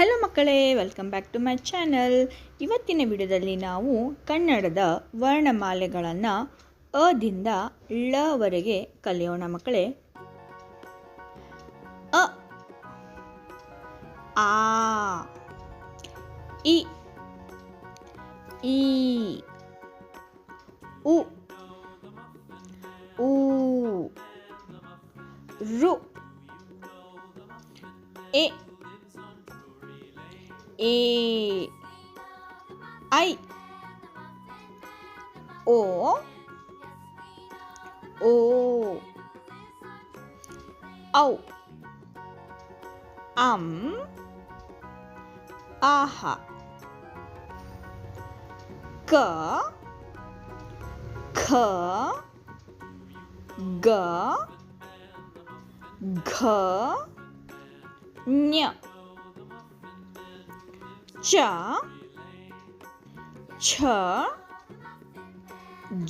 Hello ಮಕ್ಕಳೇ, welcome back to my channel. ಇವತ್ತಿನ ವಿಡಿಯೋದಲ್ಲಿ ನಾವು ಕನ್ನಡದ ವರ್ಣಮಾಲೆಗಳನ್ನು ಅದಿಂದ ಳವರೆಗೆ ಕಲಿಯೋಣ ಮಕ್ಕಳೇ. ಅ, ಆ, ಇ, ಈ, ಉ, ಊ, ರು, ಎ, ए, आई, ओ, औ, आहा, क, ख, ग, घ, ञ, च, छ,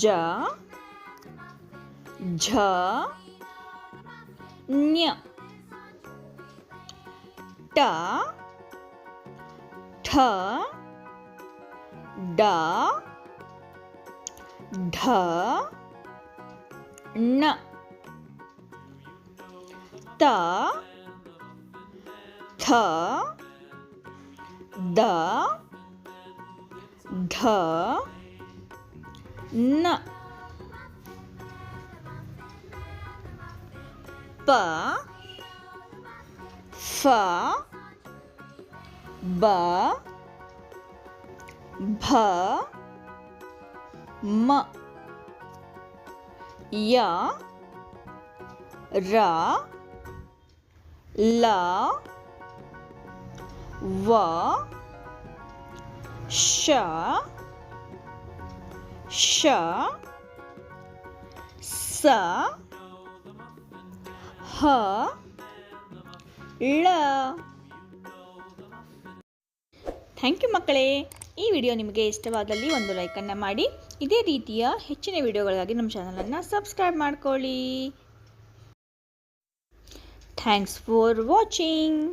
ज, झ, ञ, ट, ठ, ड, ढ, ण, त, थ, द, ढ, न, प, फ, ब, भ, म, य, र, ल, व, श, श, स, ह, ಳ. ಥ್ಯಾಂಕ್ ಯು ಮಕ್ಕಳೇ. ಈ ವಿಡಿಯೋ ನಿಮಗೆ ಇಷ್ಟವಾದಲ್ಲಿ ಒಂದು ಲೈಕನ್ನು ಮಾಡಿ. ಇದೇ ರೀತಿಯ ಹೆಚ್ಚಿನ ವಿಡಿಯೋಗಳಿಗಾಗಿ ನಮ್ಮ ಚಾನಲನ್ನು ಸಬ್ಸ್ಕ್ರೈಬ್ ಮಾಡ್ಕೊಳ್ಳಿ. Thanks for watching.